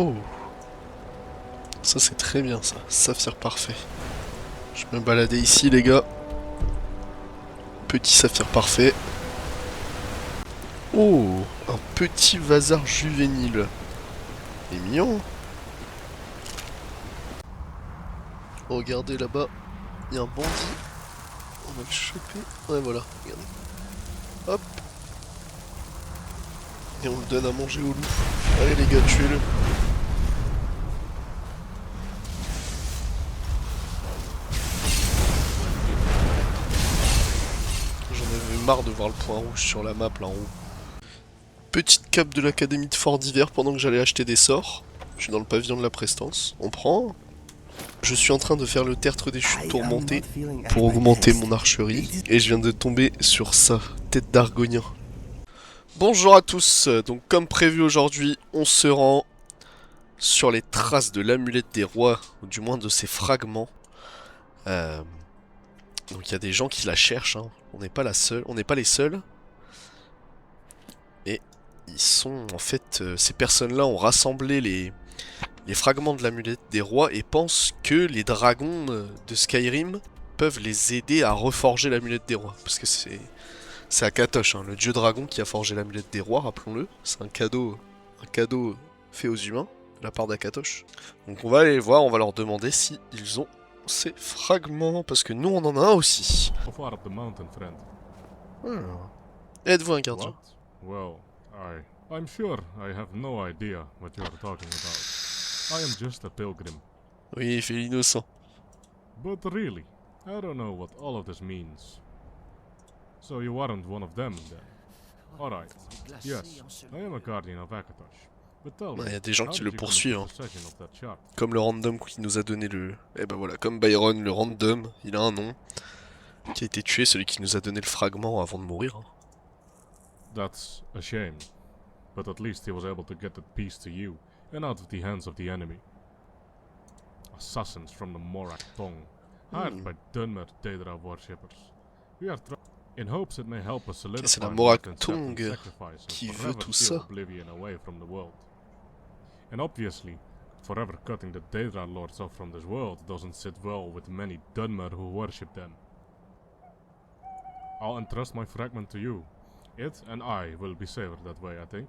Oh, ça c'est très bien ça, saphir parfait. Je vais me balader ici les gars. Petit saphir parfait. Oh, un petit vasar juvénile. Il est mignon. Regardez là-bas, il y a un bandit. On va le choper. Ouais voilà, regardez. Hop. Et on le donne à manger au loup. Allez les gars, tuez-le. J'en avais marre de voir le point rouge sur la map là en haut. Petite cape de l'académie de Fort d'hiver pendant que j'allais acheter des sorts. Je suis dans le pavillon de la prestance. On prend. Je suis en train de faire le tertre des chutes tourmentées pour augmenter mon archerie. Et je viens de tomber sur ça, tête d'argonien. Bonjour à tous, donc comme prévu aujourd'hui, on se rend sur les traces de l'amulette des rois, ou du moins de ses fragments. Donc il y a des gens qui la cherchent, hein. On n'est pas les seuls. Et ils sont en fait, ces personnes-là ont rassemblé les fragments de l'amulette des rois et pensent que les dragons de Skyrim peuvent les aider à reforger l'amulette des rois. Parce que c'est Akatosh, hein, le dieu dragon qui a forgé l'amulette des rois, rappelons-le. C'est un cadeau fait aux humains de la part d'Akatosh. Donc on va aller les voir, on va leur demander si ils ont ces fragments, parce que nous on en a un aussi. Êtes-vous un gardien? Well, I'm sure I have no idea what you're talking about. I am just a pilgrim. Oui, il fait l'innocent. But really, I don't know what all of this means. So you aren't one of them, then? Alright. Yes, I am a guardian of Akatosh. But tell me, Il y a des gens how qui did le you come poursuivent, into hein. possession of that shard? Comme le random qui nous a donné le... Eh ben voilà, comme Byron, le random, il a un nom. Qui a été tué, celui qui nous a donné le fragment avant de mourir, hein. That's a shame. But at least he was able to get that piece to you, and out of the hands of the enemy. Assassins from the Morak Tong, hired by Dunmer Daedra worshippers. We are in hopes it may help us solidify c'est la the Morak Mountain Tong Serpent sacrifice and qui veut forever tout steal ça. oblivion away from the world. And obviously, forever cutting the Daedra lords off from this world doesn't sit well with many Dunmer who worship them. I'll entrust my fragment to you. It and I will be safer that way, I think.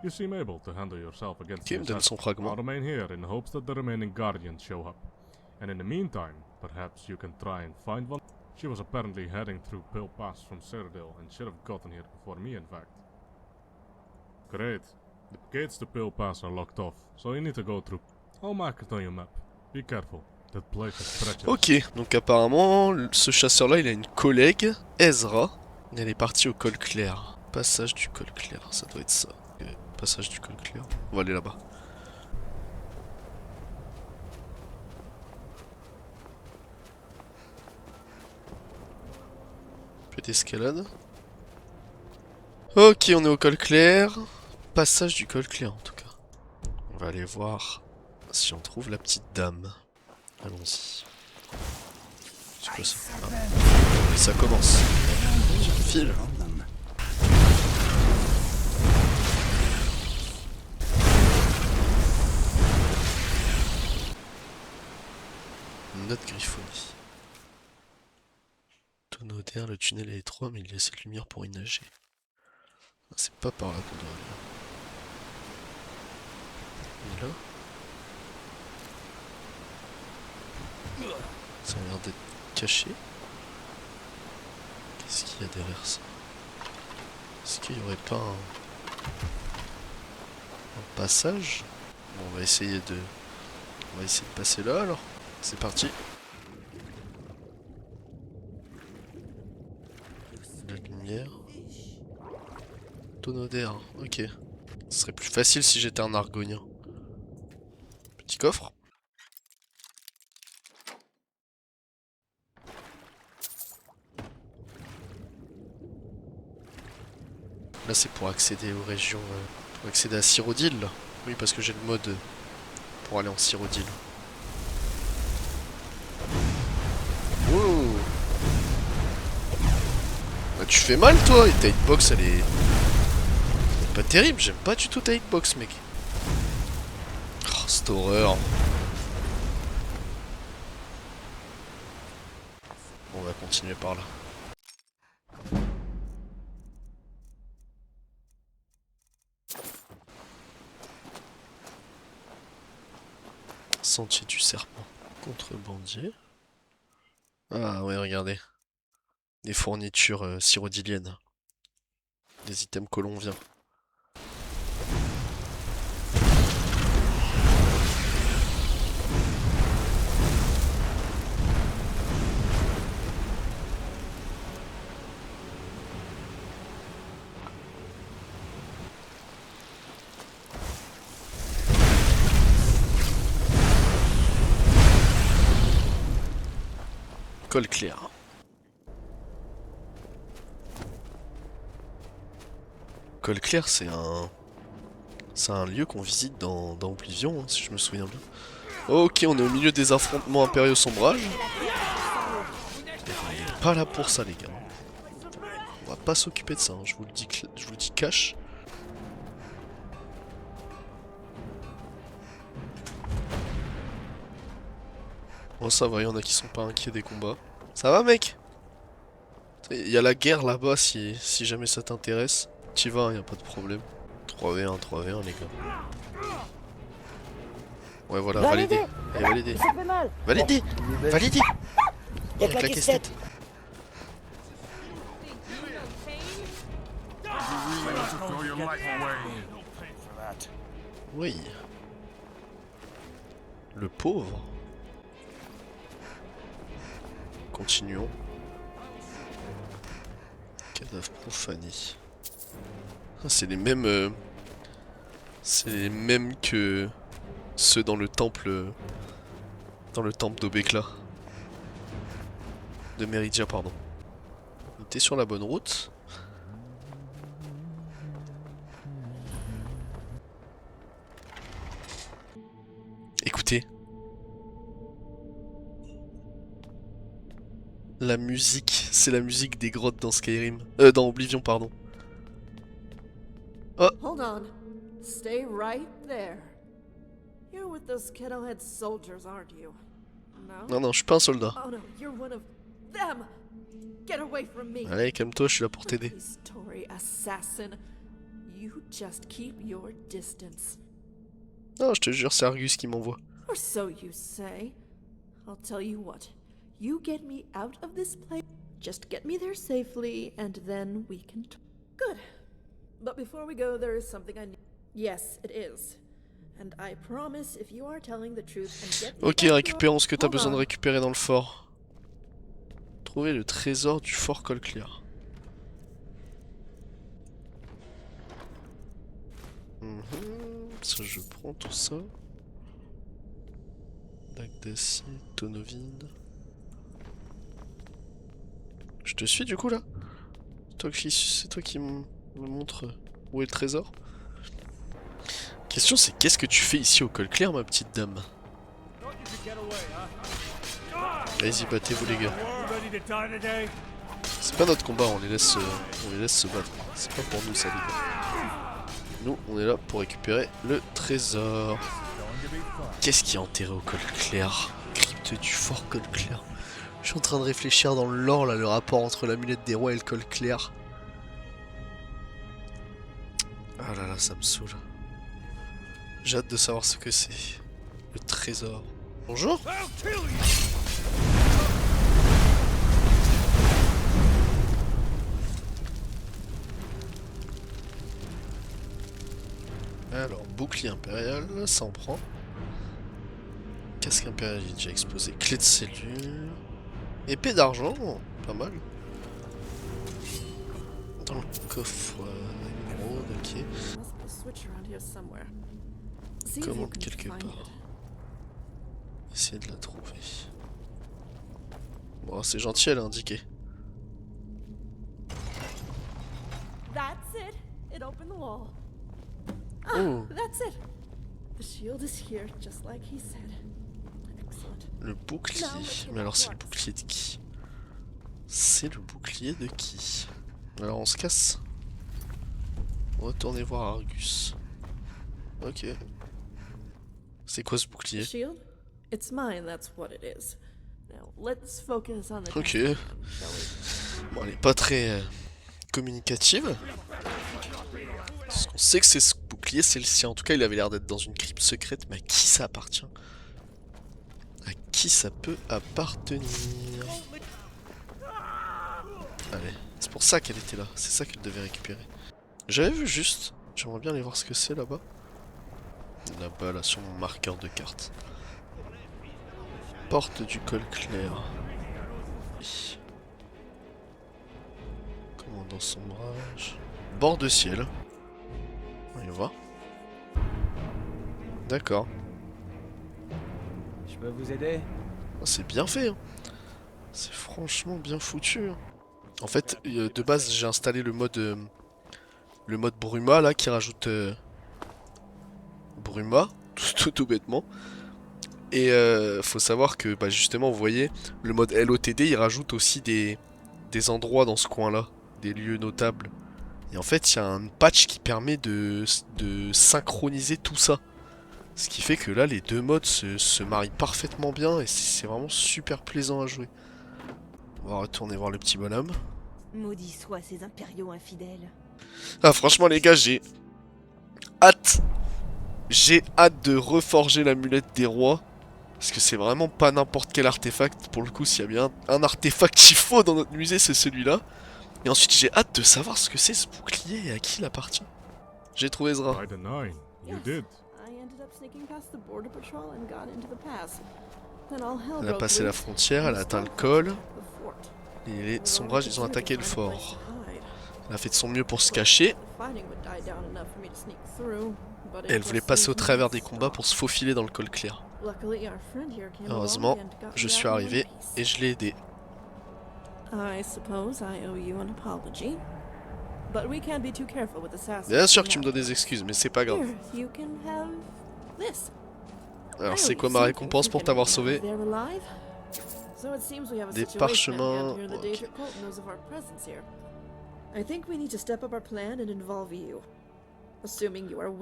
You seem able to handle yourself against Qui me donne son I'll fragment? remain here in hopes that the remaining guardians show up. And in the meantime, perhaps you can try and find one. She was apparently heading through Pill Pass from Cyrodiil and should have gotten here before me, in fact. Great. The gates to Pill Pass are locked off, so you need to go through. I'll mark it on your map. Be careful. That place is treacherous. Ok, donc apparemment, ce chasseur-là, il a une collègue, Ezra. Elle est partie au col clair. Passage du col clair, ça doit être ça. Passage du col clair. On va aller là-bas. Petite escalade. Ok, on est au col clair. Passage du col clair en tout cas. On va aller voir si on trouve la petite dame. Allons-y. C'est quoi ça? Ah. Et ça commence. File. Note griffonie. Tonneau d'air, le tunnel est étroit mais il y a cette lumière pour y nager. Ah, c'est pas par là qu'on doit aller. Et là? Ça a l'air d'être caché. Qu'est-ce qu'il y a derrière ça? Est-ce qu'il n'y aurait pas un passage? Bon, on va essayer de passer là alors. C'est parti. La lumière. Tonneau d'air, ok. Ce serait plus facile si j'étais un argonien. Petit coffre. Là c'est pour accéder aux régions, pour accéder à Cyrodiil là. Oui parce que j'ai le mode pour aller en Cyrodiil. Wow. Bah, tu fais mal toi, et ta hitbox elle est pas terrible, j'aime pas du tout ta hitbox mec. cette horreur. On va continuer par là. Sentier du serpent. Contrebandier. Ah ouais, regardez. Des fournitures syrodiliennes. Des items colombiens. Col clair. Col clair, c'est un lieu qu'on visite dans Oblivion, hein, si je me souviens bien. Ok, on est au milieu des affrontements impériaux sombrages. On n'est pas là pour ça, les gars. On va pas s'occuper de ça, hein, je vous le dis cash. Oh ça va, il y en a qui sont pas inquiets des combats. Ça va mec? Il y a la guerre là-bas si jamais ça t'intéresse. T'y vas, hein, y a pas de problème. 3v1, 3v1 les gars. Ouais voilà, validé. Allez, validé. Validé. Validé. Il y a Avec la claqué caisse-tête. Oui. Le pauvre. Continuons. Cadavre profané. Ah, c'est les mêmes. C'est les mêmes que ceux dans le temple. Dans le temple d'Obekla. De Meridia, pardon. On était sur la bonne route. Écoutez. La musique, c'est la musique des grottes dans Skyrim. Dans Oblivion, pardon. Oh, Hold on. Stay right there. You're with those Kettlehead soldiers, aren't you? No? non, non, je suis pas un soldat. Oh no, you're one of them! Get away from me! Allez, calme-toi, je suis là pour t'aider. Please, Tory assassin. You just keep your distance. Non, je te jure, c'est Argus qui m'envoie. Or so you say. I'll tell you what. You get me out of this place. Just get me there safely, and then we can talk. Good. But before we go, there is something I need. Yes, it is. And I promise if you are telling the truth and get me Ok, back to- récupérons ce que t'as Hold besoin de on. récupérer dans le fort. Trouver le trésor du fort Colclear. Ça, je prends tout ça. Lac d'acier, tonneau vide. Je te suis du coup là? C'est toi qui me montre où est le trésor? Question c'est qu'est-ce que tu fais ici au col clair ma petite dame? Allez-y battez-vous les gars. C'est pas notre combat, on les laisse se battre. C'est pas pour nous ça les gars. Nous on est là pour récupérer le trésor. Qu'est-ce qui est enterré au col clair? Crypte du fort col clair. Je suis en train de réfléchir dans le lore là, le rapport entre l'amulette des rois et le col clair. Ah là là, ça me saoule. J'ai hâte de savoir ce que c'est. Le trésor. Bonjour. Alors, bouclier impérial, ça en prend. Casque impérial, il est déjà exposé. Clé de cellule. Épée d'argent, pas mal. Dans le coffre, émeraude, ok. Must be a switch around here somewhere. See if you Commande can quelque find part. it. Essayez de la trouver. Bon, c'est gentil, elle a indiqué. That's it. It opened the wall. Oh, That's it. The shield is here, just like he said. Excellent. le bouclier. Mais alors, c'est le bouclier de qui? C'est le bouclier de qui? Alors, on se casse. Retournez voir Argus. Ok. C'est quoi ce bouclier? Shield? It's mine, that's what it is. Now, let's focus on the Ok. task at hand, shall we? Bon, elle est pas très communicative. Parce qu'on sait que c'est ce bouclier, c'est le sien. En tout cas, il avait l'air d'être dans une crypte secrète, mais à qui ça appartient? À qui ça peut appartenir? Allez, c'est pour ça qu'elle était là. C'est ça qu'elle devait récupérer. J'avais vu juste. J'aimerais bien aller voir ce que c'est là-bas. Là-bas, là, sur mon marqueur de carte. Porte du col clair. Oui. Commandant sombrage. Bord de ciel. On y va. D'accord. Je peux vous aider? Oh, c'est bien fait. Hein. C'est franchement bien foutu. Hein. En fait, de base, j'ai installé le mode Bruma là qui rajoute Bruma, tout bêtement. Et faut savoir que bah, justement, vous voyez, le mode LOTD il rajoute aussi des endroits dans ce coin-là, des lieux notables. Et en fait, il y a un patch qui permet de synchroniser tout ça. Ce qui fait que là, les deux modes se marient parfaitement bien et c'est vraiment super plaisant à jouer. On va retourner voir le petit bonhomme. Maudits soient ces impériaux infidèles. Ah, franchement, les gars, j'ai hâte. J'ai hâte de reforger l'amulette des rois. Parce que c'est vraiment pas n'importe quel artefact. Pour le coup, s'il y a bien un artefact qu'il faut dans notre musée, c'est celui-là. Et ensuite, j'ai hâte de savoir ce que c'est ce bouclier et à qui il appartient. J'ai trouvé Ezra. By the nine, you Yes. did. I ended up sneaking past the border patrol and got into the pass. Then all hell Elle a broke passé la loose. frontière, elle a atteint le Starfleet col. attacked the fort. Et les We sombrages, were ils ont considered attaqué to le find a place fort. to hide. Elle a fait de son mieux pour se cacher. The fighting would die down enough for me to sneak through, but it Et elle voulait just passer au seemed travers des non-stop. combats pour se faufiler dans le col clair. Luckily, our friend here came Heureusement, along and got je me suis out in arrivé one piece. et je l'ai aidé. I suppose I owe you an apology. But we can't be too careful with assassins. Bien sûr que tu me donnes des excuses, mais c'est pas grave. Here, you can have this. Alors, c'est quoi ma récompense pour t'avoir sauvé? Des Des parchemins, parchemins. ok.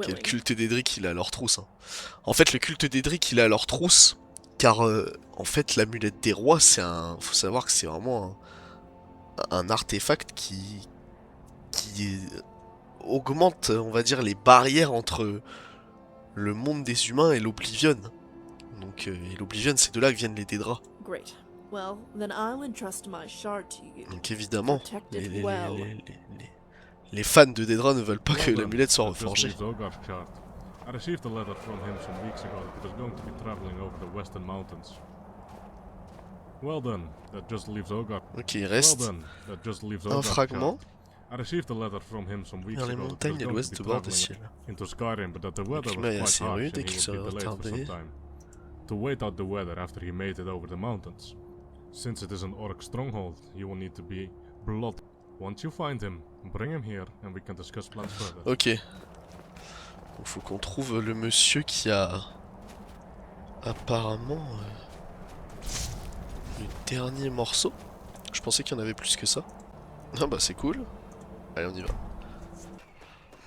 Quel culte d'Edric il a à leur trousse. Hein. En fait, le culte d'Edric il a à leur trousse, car en fait, l'amulette des rois, c'est un. Faut savoir que c'est vraiment un artefact qui augmente, on va dire, les barrières entre le monde des humains et l'Oblivion. Donc, et l'Oblivion, c'est de là que viennent les Dédras. Great. Well, then I'll entrust my shard to you. Donc évidemment, Protect les, it les- well. les fans de Dédras ne veulent pas que Well done. l'amulette soit That just reforgée. leaves Ogar's chart. I received a letter from him some weeks ago that he was going to be traveling over the Western Mountains. Well done. That just leaves Ogar. Ok, il Well reste done. That just leaves un Ogar's fragment chart. I received a letter from him some weeks vers les ago that he was montagnes à going to l'ouest be du bord des traveling ciels. into Skyrim, but that the weather climat est was assez quite harsh rude et and he qu'il would serait be delayed for retardé. some time. To wait out the weather after he made it over the mountains. Since it is an orc stronghold, you will need to be blood. Once you find him, bring him here and we can discuss plans further. Ok. Donc faut qu'on trouve le monsieur qui a apparemment le dernier morceau. Je pensais qu'il y en avait plus que ça. Ah bah c'est cool. Allez on y va.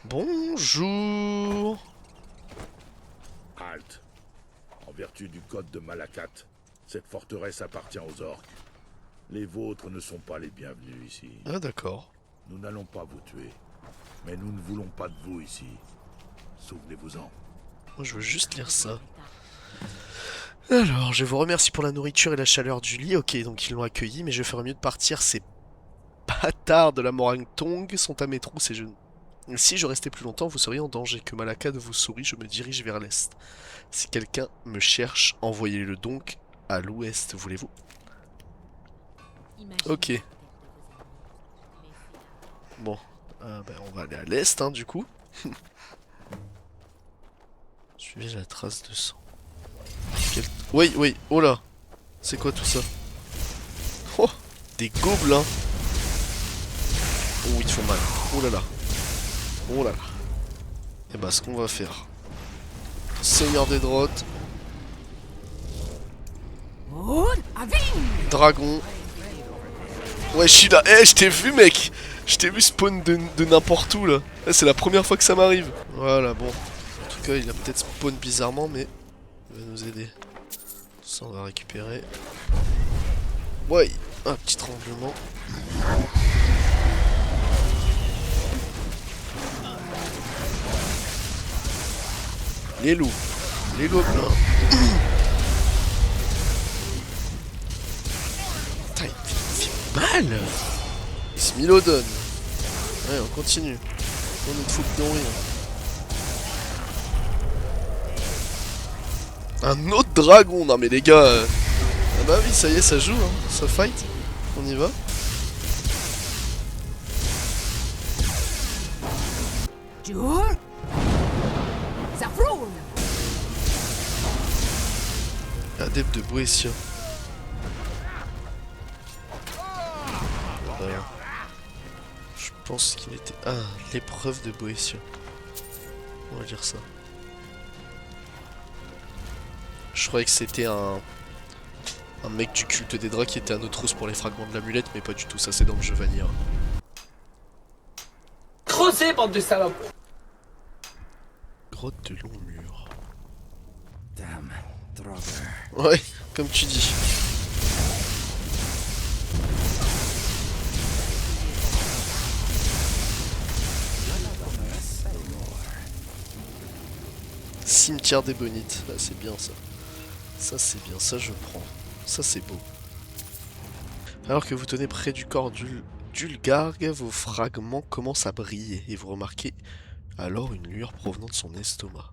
Bonjour. Halte. En vertu du code de Malakat, cette forteresse appartient aux orques. Les vôtres ne sont pas les bienvenus ici. Ah d'accord. Nous n'allons pas vous tuer. Mais nous ne voulons pas de vous ici. Souvenez-vous-en. Moi je veux juste lire ça. Alors, je vous remercie pour la nourriture et la chaleur du lit. Ok, donc ils l'ont accueilli, mais je ferais mieux de partir. Ces bâtards de la Morangtong sont à mes trousses et je... Si je restais plus longtemps, vous seriez en danger. Que Malakad vous sourie, je me dirige vers l'est. Si quelqu'un me cherche, envoyez-le donc à l'ouest, voulez-vous? Ok. Bon, ben, on va aller à l'est, hein, du coup. Suivez la trace de sang. Oui, oui, oh là. C'est quoi tout ça? Oh, des gobelins. Oh, ils te font mal. Oh là là. Oh là là. Et bah, ce qu'on va faire. Seigneur des drotes. Dragon. Ouais, je suis là. Eh, je t'ai vu, mec. Je t'ai vu spawn de n'importe où, là. C'est la première fois que ça m'arrive. Voilà, bon. En tout cas, il a peut-être spawn bizarrement, mais va nous aider. Ça, on va récupérer. Ouais, un petit tremblement. Les loups. Les gobelins. Putain, il fait mal. Il se milodonne. Ouais, on continue. On ne te fout plus rien. Un autre dragon. Non mais les gars... Ah bah oui, ça y est, ça joue, hein. Ça fight. On y va. Adepte de Boétia. Je pense qu'il était... Ah, l'épreuve de Boétia. On va dire ça. Je croyais que c'était un mec du culte des dracs qui était un Autros pour les fragments de l'amulette, mais pas du tout, ça c'est dans le jeu Vanilla. Creusez, bande de salopes! Grotte de long mur. Damn, Draugr. Ouais, comme tu dis. Cimetière des Bonites, ah, c'est bien ça. Ça c'est bien, ça je prends. Ça c'est beau. Alors que vous tenez près du corps d'Ulgarg, vos fragments commencent à briller et vous remarquez alors une lueur provenant de son estomac.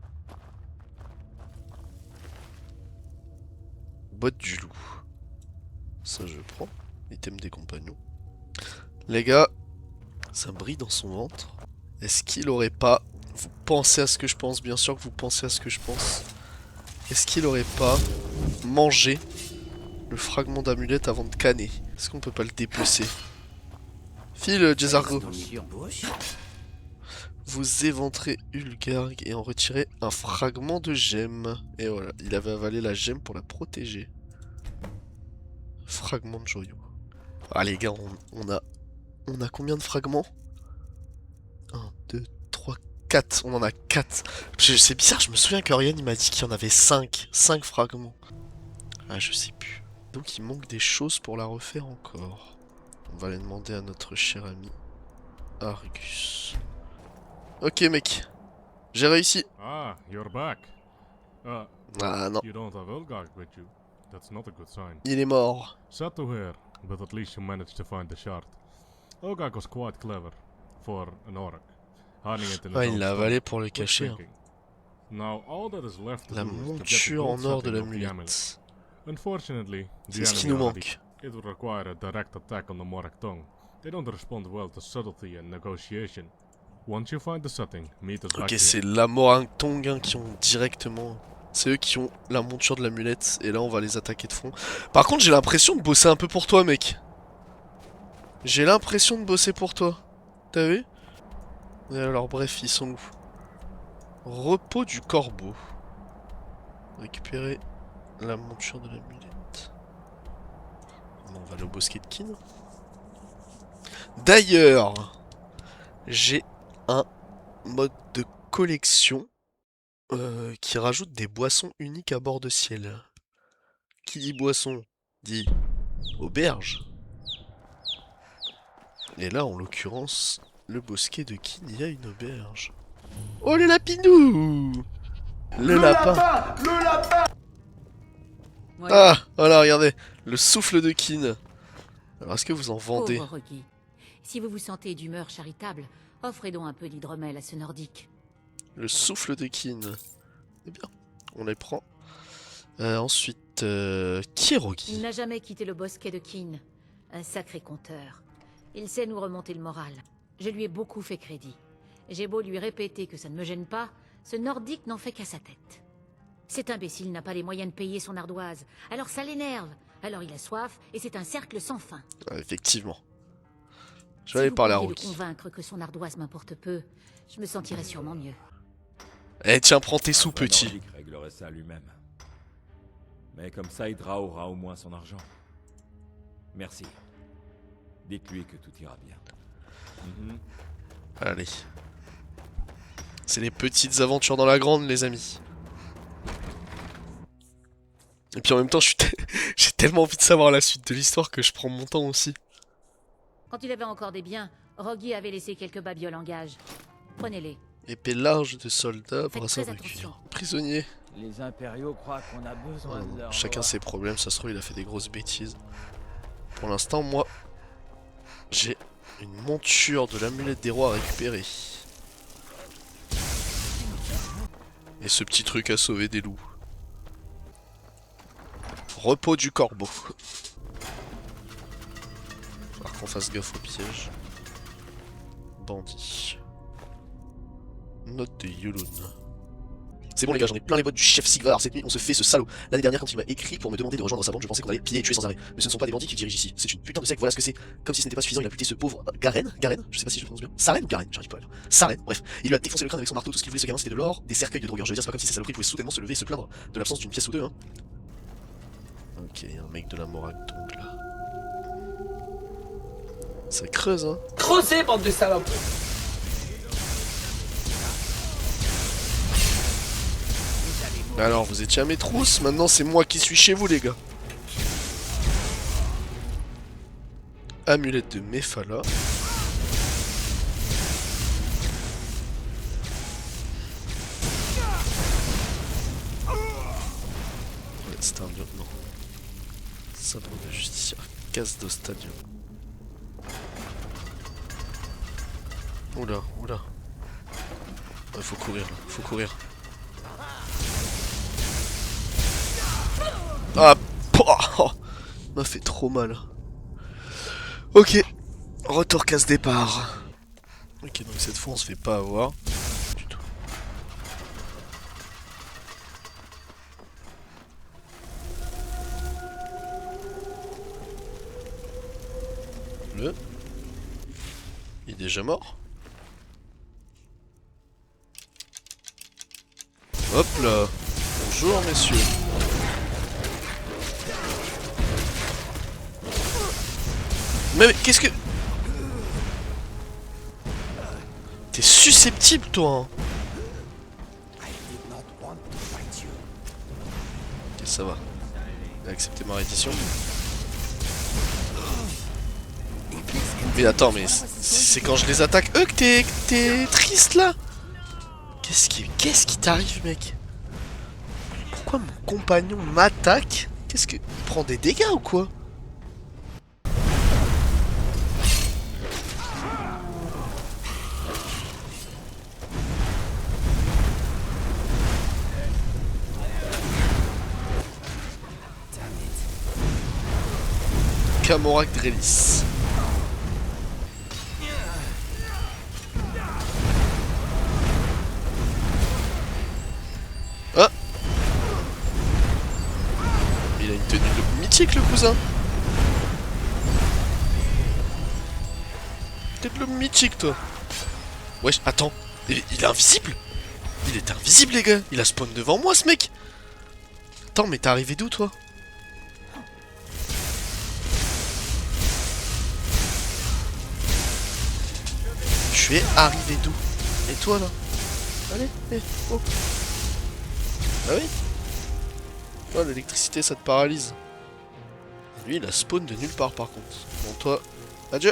Botte du loup. Ça je prends. Item des compagnons. Les gars, ça brille dans son ventre. Est-ce qu'il aurait pas... Vous pensez à ce que je pense, bien sûr que vous pensez à ce que je pense. Est-ce qu'il aurait pas mangé le fragment d'amulette avant de canner? Est-ce qu'on peut pas le dépecer? File, Jezargo. Vous éventrez Ulgarg et en retirez un fragment de gemme. Et voilà, il avait avalé la gemme pour la protéger. Fragment de joyau. Ah les gars, on a combien de fragments? 1, 2, 3, 4. On en a 4. C'est bizarre, je me souviens qu'Orion il m'a dit qu'il y en avait 5. 5 fragments. Ah, je sais plus. Donc il manque des choses pour la refaire encore. On va les demander à notre cher ami Argus. Ok mec, j'ai réussi. Ah, you're back. Ah non, You don't have Ulgarg with you. That's not a good sign. il est mort. Sad to hear, but at least you managed to find the shard. Ulgarg was quite clever for an orc. Hiding it in his Ah, own il l'a stone. avalé pour le Good cacher. thinking. Now all that is left to La do is to get the monture gold en or de setting of the amulet. l'amulette. Unfortunately, the C'est ce qui enemy nous are manque. weak. It would require a direct attack on the Morak tongue. They don't respond well to subtlety and negotiation. Once you find the setting, meet us back Ok, here. c'est la Morangtong hein, qui ont directement... C'est eux qui ont la monture de l'amulette. Et là, on va les attaquer de front. Par contre, j'ai l'impression de bosser un peu pour toi, mec. J'ai l'impression de bosser pour toi. T'as vu? Et alors, bref, ils sont où? Repos du corbeau. Récupérer la monture de l'amulette. On va aller au bosquet de Kin. D'ailleurs, j'ai un mode de collection qui rajoute des boissons uniques à bord de ciel. Qui dit boisson dit auberge. Et là, en l'occurrence, le bosquet de Kin, il y a une auberge. Oh le lapinou! Le lapin! Le lapin! Ouais. Ah, voilà, regardez, le souffle de Kin. Alors, est-ce que vous en vendez? Pauvre Rocky. Si vous vous sentez d'humeur charitable, offrez donc un peu d'hydromel à ce nordique. Le souffle de Kin. Eh bien, on les prend. Ensuite, qui est Il Rogi? n'a jamais quitté le bosquet de Kin. Un sacré conteur. Il sait nous remonter le moral. Je lui ai beaucoup fait crédit. J'ai beau lui répéter que ça ne me gêne pas, ce nordique n'en fait qu'à sa tête. Cet imbécile n'a pas les moyens de payer son ardoise, alors ça l'énerve. Alors il a soif, et c'est un cercle sans fin. Effectivement. Je Si vais aller vous parler à pouviez Rogi. le convaincre que son ardoise m'importe peu, je me sentirais sûrement mieux. Eh tiens, prends tes sous, Un vrai petit. Nordique réglerait ça lui-même. Mais comme ça, Hydra aura au moins son argent. Merci. Dites-lui que tout ira bien. Allez. C'est les petites aventures dans la grande, les amis. Et puis en même temps, j'ai tellement envie de savoir la suite de l'histoire que je prends mon temps aussi. Quand il avait encore des biens, Rogy avait laissé quelques babioles en gage. Prenez-les. Épée large de soldats, Faites brassard très de attention. cuir. Prisonnier. Les impériaux croient qu'on a besoin de leur... Chacun ses problèmes, ça se trouve il a fait des grosses bêtises. Pour l'instant, moi, j'ai une monture de l'amulette des rois à récupérer. Et ce petit truc à sauver des loups. Repos du corbeau. Falloir qu'on fasse gaffe au piège. Bandit. Note de Yulun. C'est bon les gars, j'en ai plein les bottes du chef Sigvar. Cette nuit on se fait ce salaud. L'année dernière quand il m'a écrit pour me demander de rejoindre sa bande, je pensais qu'on allait piller et tuer sans arrêt. Mais ce ne sont pas des bandits qui dirigent ici, c'est une putain de secte, voilà ce que c'est. Comme si ce n'était pas suffisant, il a buté ce pauvre Garen, je sais pas si je prononce bien. Saren ou Garen, j'arrive pas à le dire. Saren, bref. Il lui a défoncé le crâne avec son marteau, tout ce qu'il voulait ce gamin c'était de l'or, des cercueils de drogueurs. Je veux dire, c'est pas comme si ces saloperies pouvaient soudainement se lever et se plaindre de l'absence d'une pièce ou deux, hein. Ok, un mec de la morale donc là. Ça creuse, hein. Creusez, bande de salopes. Alors, vous étiez à mes trousses, maintenant c'est moi qui suis chez vous, les gars. Amulette de Mephala. C'est un lieutenant. Sabre de justicière. Casse d'Ostadium. Oula, oula. Ouais, faut courir là, faut courir. Ah, oh, m'a fait trop mal. Ok, retour casse départ. Ok, donc cette fois on se fait pas avoir. Du tout. Il est déjà mort. Hop là. Bonjour messieurs. Mais qu'est-ce que... T'es susceptible toi, hein. Ok, ça va. Il a accepté ma reddition. Mais attends, mais c'est quand je les attaque eux que t'es triste là. Qu'est-ce qui t'arrive, mec? Pourquoi mon compagnon m'attaque? Qu'est-ce que... Il prend des dégâts ou quoi? Camorak Drelis. Ah! Il a une tenue de mythique le cousin. T'es de l'homme mythique toi. Wesh, attends. Il est invisible? Il est invisible les gars. Il a spawn devant moi ce mec. Attends, mais t'es arrivé d'où toi? Tu es arrivé d'où? Et toi là? Allez, oh. Ah oui? Oh, l'électricité ça te paralyse. Lui il a spawn de nulle part par contre. Bon toi, adieu.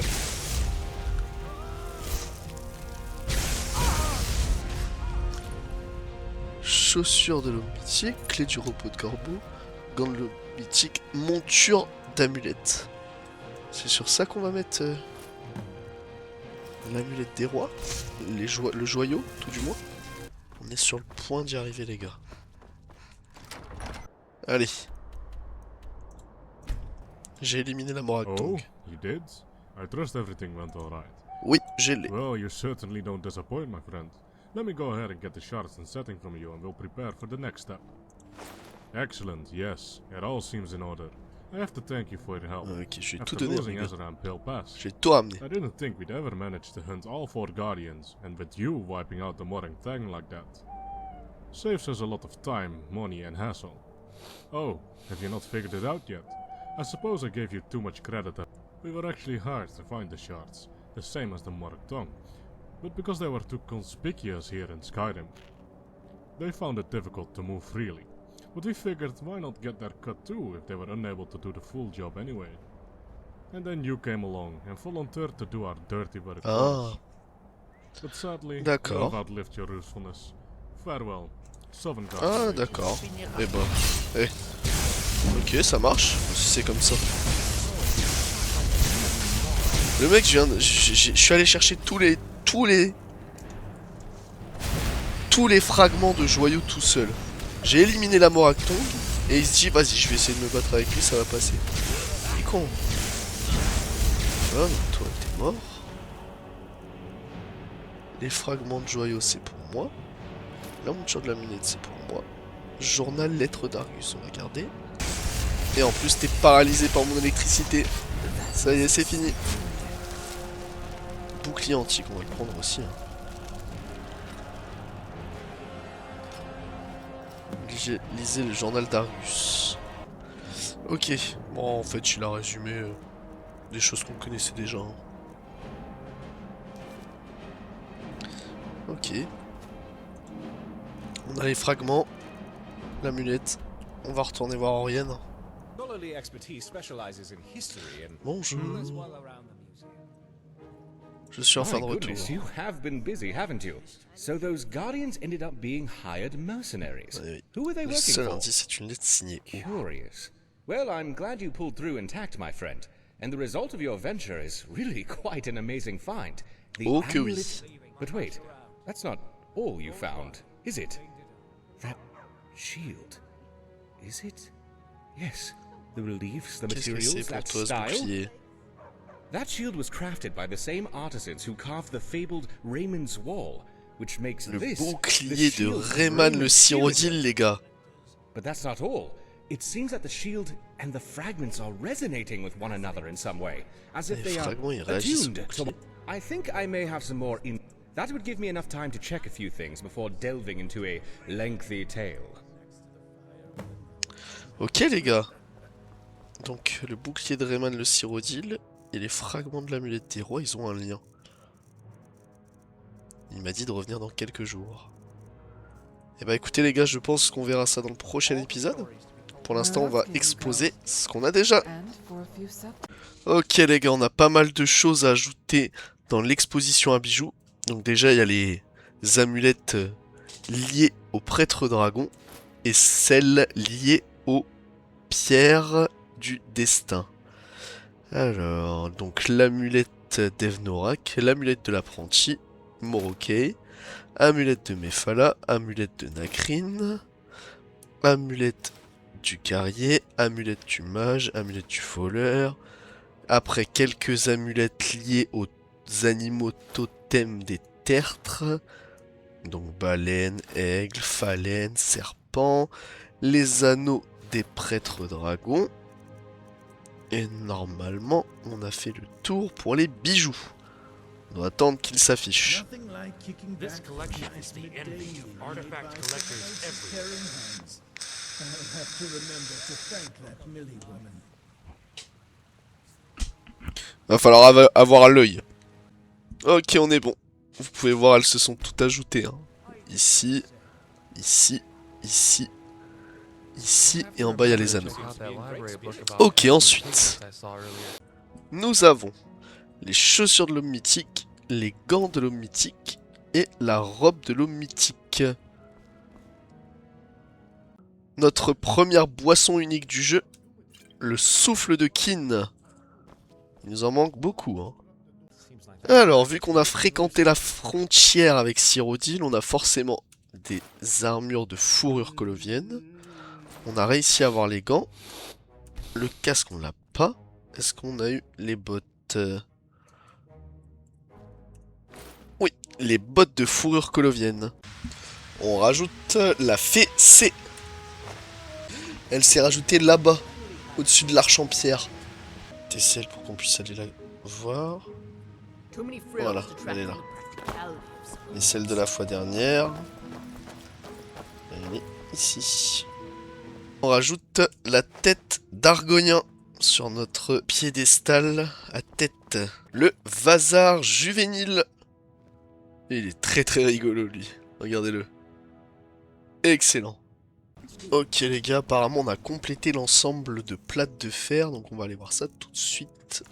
Chaussures de l'homme mythique, clé du repos de corbeau, gants de l'homme mythique, monture d'amulette. C'est sur ça qu'on va mettre l'amulette des rois, le joyau, tout du moins. On est sur le point d'y arriver, les gars. Allez. J'ai éliminé la Morak Oh, Tong. you did? I trust everything went alright. Oui, j'ai les. Well, you certainly don't disappoint, my friend. Let me go ahead and get the shards and setting from you, and we'll prepare for the next step. Excellent, yes. It all seems in order. I have to thank you for your help. Ok, je vais tout After donner, losing les gars. Ezra and Pale Pass, J'ai tout ramené. I didn't think we'd ever manage to hunt all 4 Guardians, and with you wiping out the Morang Thang like that. Saves us a lot of time, money, and hassle. Oh, have you not figured it out yet? I suppose I gave you too much credit. We were actually hired to find the shards, the same as the Morag Tongue. But because they were too conspicuous here in Skyrim, they found it difficult to move freely. But we figured why not get their cut too if they were unable to do the full job anyway. And then you came along and volunteered to do our dirty work for us. But sadly, you D'accord. have outlived your usefulness. Farewell. Southern Ah, Guardian. d'accord. Eh ben. Eh. Ok, ça marche. Si c'est comme ça. Le mec, je suis allé chercher tous les fragments de joyaux tout seul. J'ai éliminé la Moracton et il se dit, vas-y, je vais essayer de me battre avec lui, ça va passer. Il est con. Ah, donc toi, t'es mort. Les fragments de joyaux, c'est pour moi. La monture de la lunette, c'est pour moi. Journal lettre d'Argus, on va garder. Et en plus, t'es paralysé par mon électricité. Ça y est, c'est fini. Bouclier antique, on va le prendre aussi. Hein. Lisez le journal d'Argus. Ok. Bon, en fait, il a résumé des choses qu'on connaissait déjà. Hein. Ok. On a les fragments. L'amulette. On va retourner voir Oriane. Bonjour. Je suis enfin de retour. You have been busy, haven't you? So those guardians ended up being hired mercenaries. Oui. Who were they Le working seul for? indice, c'est une lettre signée. Curious. Well, I'm glad you pulled through intact, my friend. And the result of your venture is really quite an amazing find. The Oh que oui. amulet... But wait, that's not all you found, is it? That shield. Is it? Yes. The reliefs, the Qu'est-ce que materials, c'est pour that toi ce style. bouclier? That shield was crafted by the same artisans who carved the fabled Raymond's Wall, which makes Le this bouclier the de shield of Rayman le Raymond Cyrodiil, les gars. But that's not all. It seems that the shield and the fragments are resonating with one another in some way, as if Les they are fragments, ils réagissent au attuned. So bouclier. I think I may have some more in. That would give me enough time to check a few things before delving into a lengthy tale. Ok les gars. Donc le bouclier de Rayman le Cyrodiil et les fragments de l'amulette des rois, ils ont un lien. Il m'a dit de revenir dans quelques jours. Et bah écoutez les gars, je pense qu'on verra ça dans le prochain épisode. Pour l'instant, on va exposer ce qu'on a déjà. Ok les gars, on a pas mal de choses à ajouter dans l'exposition à bijoux. Donc déjà, il y a les amulettes liées au prêtre dragon et celles liées aux pierres du destin. Alors, donc l'amulette d'Evnorak, l'amulette de l'apprenti, Morokei, amulette de Mephala, amulette de Nacrine, amulette du guerrier, amulette du mage, amulette du voleur. Après, quelques amulettes liées aux animaux totems des tertres. Donc baleine, aigle, phalène, serpent. Les anneaux des prêtres dragons. Et normalement, on a fait le tour pour les bijoux. On doit attendre qu'ils s'affichent. This collection is the envy of artifact collectors everywhere. Va falloir avoir l'œil. Ok, on est bon. Vous pouvez voir, elles se sont toutes ajoutées. Hein. Ici, ici, ici, ici, et en bas il y a les anneaux. Ok, ensuite, nous avons les chaussures de l'homme mythique, les gants de l'homme mythique et la robe de l'homme mythique. Notre première boisson unique du jeu, le souffle de Kin. Il nous en manque beaucoup. Hein. Alors, vu qu'on a fréquenté la frontière avec Cyrodiil, on a forcément des armures de fourrure colovienne. On a réussi à avoir les gants. Le casque, on l'a pas. Est-ce qu'on a eu les bottes? Oui, les bottes de fourrure colovienne. On rajoute la fée C. Elle s'est rajoutée là-bas, au-dessus de l'arche en pierre. Tesselle pour qu'on puisse aller la voir. Voilà, elle est là. Et celle de la fois dernière. Elle est ici. On rajoute la tête d'Argonien sur notre piédestal à tête. Le Vazar juvénile. Et il est très très rigolo lui. Regardez-le. Excellent. Ok les gars, apparemment on a complété l'ensemble de plates de fer, donc on va aller voir ça tout de suite.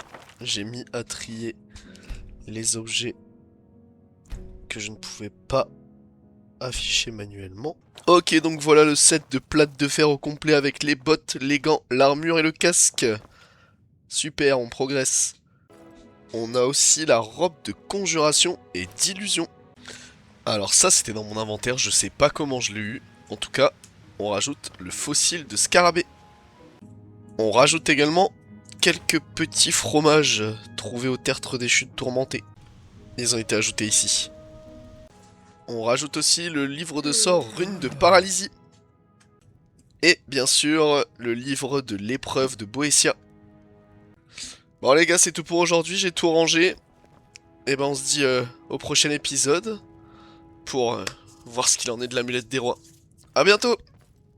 J'ai mis à trier les objets que je ne pouvais pas afficher manuellement. Ok, donc voilà le set de plates de fer au complet avec les bottes, les gants, l'armure et le casque. Super, on progresse. On a aussi la robe de conjuration et d'illusion. Alors ça c'était dans mon inventaire, je sais pas comment je l'ai eu. En tout cas, on rajoute le fossile de scarabée. On rajoute également quelques petits fromages trouvés au tertre des chutes tourmentées. Ils ont été ajoutés ici. On rajoute aussi le livre de sort rune de paralysie. Et bien sûr, le livre de l'épreuve de Boétia. Bon les gars, c'est tout pour aujourd'hui, j'ai tout rangé. Et ben on se dit au prochain épisode pour voir ce qu'il en est de l'amulette des rois. A bientôt!